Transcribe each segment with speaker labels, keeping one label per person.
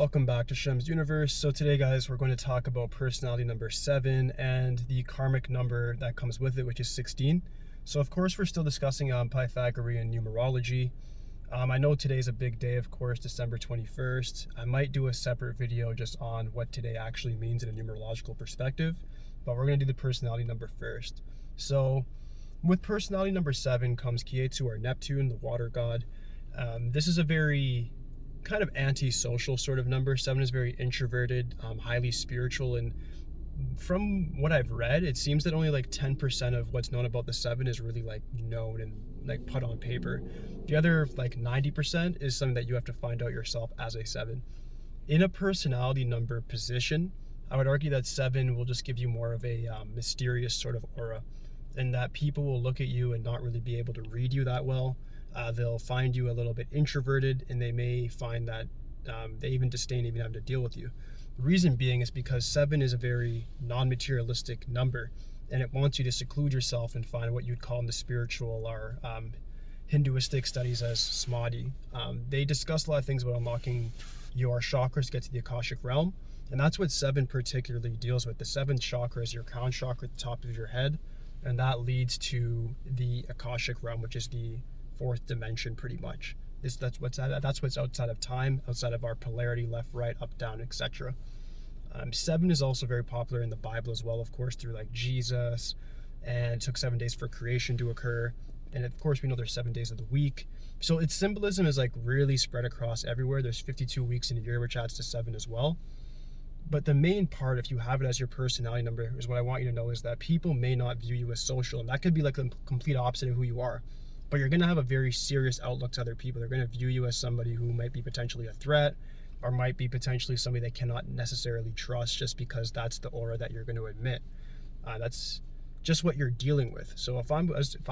Speaker 1: Welcome back to Shem's Universe. So today, guys, we're going to talk about personality number 7 and the karmic number that comes with it, which is 16. So of course, we're still discussing Pythagorean numerology. I know today's a big day, of course, December 21st. I might do a separate video just on what today actually means in a numerological perspective, but we're going to do the personality number first. So with personality number 7 comes Ketu, or Neptune, the water god. This is a very kind of anti-social sort of number. 7 is very introverted, highly spiritual, and from what I've read, it seems that only like 10% of what's known about the 7 is really like known and like put on paper. The other like 90% is something that you have to find out yourself as a 7. In a personality number position, I would argue that 7 will just give you more of a mysterious sort of aura, and that people will look at you and not really be able to read you that well. They'll find you a little bit introverted, and they may find that they even disdain even having to deal with you. The reason being is because 7 is a very non-materialistic number, and it wants you to seclude yourself and find what you'd call in the spiritual or Hinduistic studies as samadhi. They discuss a lot of things about unlocking your chakras to get to the Akashic realm, and that's what 7 particularly deals with. The 7th chakra is your crown chakra at the top of your head, and that leads to the Akashic realm, which is the 4th dimension pretty much. That's what's outside of time, outside of our polarity, left, right, up, down, etc. 7 is also very popular in the Bible as well, of course, through like Jesus, and it took 7 days for creation to occur. And of course, we know there's 7 days of the week. So its symbolism is like really spread across everywhere. There's 52 weeks in a year, which adds to 7 as well. But the main part, if you have it as your personality number, is what I want you to know is that people may not view you as social. And that could be like the complete opposite of who you are. But you're going to have a very serious outlook to other people. They're going to view you as somebody who might be potentially a threat, or might be potentially somebody they cannot necessarily trust, just because that's the aura that you're going to emit. That's just what you're dealing with. So if I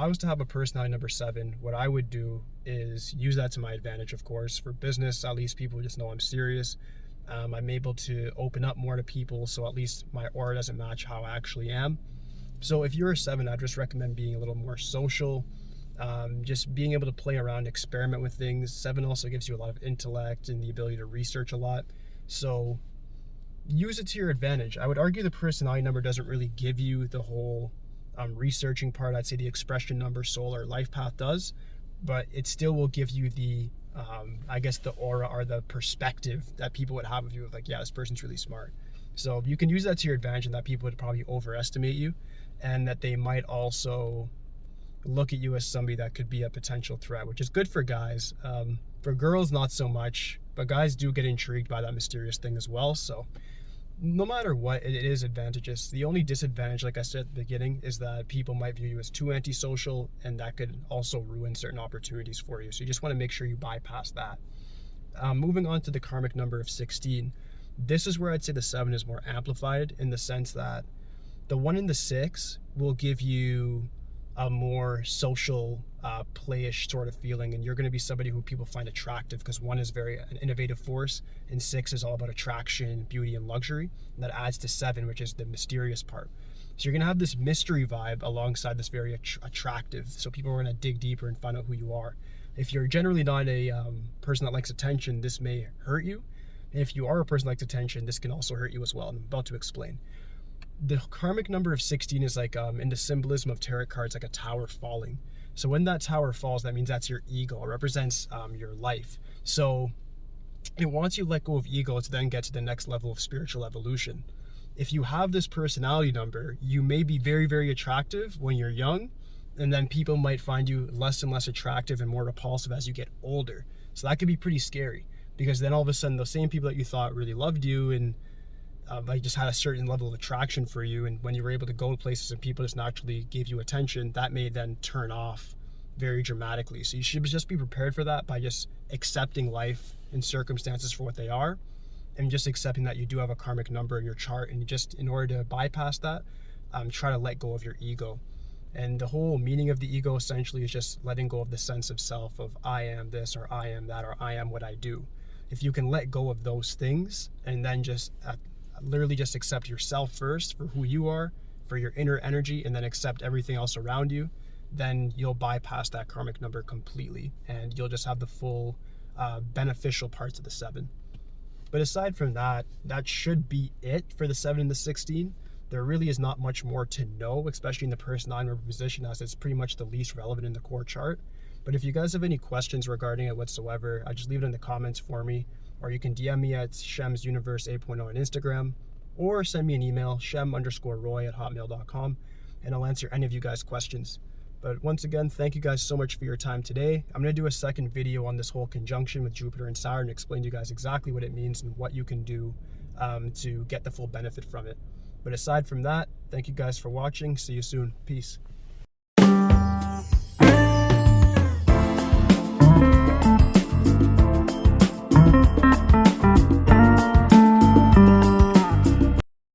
Speaker 1: was to have a personality number 7, what I would do is use that to my advantage, of course. For business, at least people just know I'm serious. I'm able to open up more to people, so at least my aura doesn't match how I actually am. So if you're a 7, I'd just recommend being a little more social. Just being able to play around, experiment with things. 7 also gives you a lot of intellect and the ability to research a lot. So use it to your advantage. I would argue the personality number doesn't really give you the whole researching part. I'd say the expression number, soul, or life path does, but it still will give you the, I guess, the aura or the perspective that people would have of you of like, yeah, this person's really smart. So you can use that to your advantage, and that people would probably overestimate you, and that they might also look at you as somebody that could be a potential threat, which is good for guys. For girls, not so much, but guys do get intrigued by that mysterious thing as well. So no matter what, it is advantageous. The only disadvantage, like I said at the beginning, is that people might view you as too antisocial, and that could also ruin certain opportunities for you. So you just want to make sure you bypass that. Moving on to the karmic number of 16. This is where I'd say the 7 is more amplified, in the sense that the 1 and the 6 will give you a more social, playish sort of feeling, and you're going to be somebody who people find attractive, because 1 is very an innovative force, and 6 is all about attraction, beauty, and luxury, and that adds to 7, which is the mysterious part. So you're going to have this mystery vibe alongside this very attractive, so people are going to dig deeper and find out who you are. If you're generally not a person that likes attention, this may hurt you, and if you are a person that likes attention, this can also hurt you as well, and I'm about to explain. The karmic number of 16 is like, in the symbolism of tarot cards, like a tower falling. So when that tower falls, that means that's your ego. It represents your life. So it wants you to let go of ego to then get to the next level of spiritual evolution. If you have this personality number, you may be very, very attractive when you're young, and then people might find you less and less attractive and more repulsive as you get older. So that could be pretty scary, because then all of a sudden those same people that you thought really loved you and like just had a certain level of attraction for you, and when you were able to go to places and people just naturally gave you attention, that may then turn off very dramatically. So you should just be prepared for that by just accepting life and circumstances for what they are, and just accepting that you do have a karmic number in your chart, and you just, in order to bypass that, try to let go of your ego. And the whole meaning of the ego essentially is just letting go of the sense of self, of I am this, or I am that, or I am what I do. If you can let go of those things, and then just literally just accept yourself first for who you are, for your inner energy, and then accept everything else around you, then you'll bypass that karmic number completely, and you'll just have the full beneficial parts of the 7. But aside from that, that should be it for the 7 and the 16. There really is not much more to know, especially in the personality number position, as it's pretty much the least relevant in the core chart. But if you guys have any questions regarding it whatsoever, just leave it in the comments for me, or you can DM me at shemsuniverse 8.0 on Instagram, or send me an email, shem_roy@hotmail.com, and I'll answer any of you guys' questions. But once again, thank you guys so much for your time today. I'm going to do a second video on this whole conjunction with Jupiter and Saturn, explain to you guys exactly what it means and what you can do to get the full benefit from it. But aside from that, thank you guys for watching. See you soon. Peace.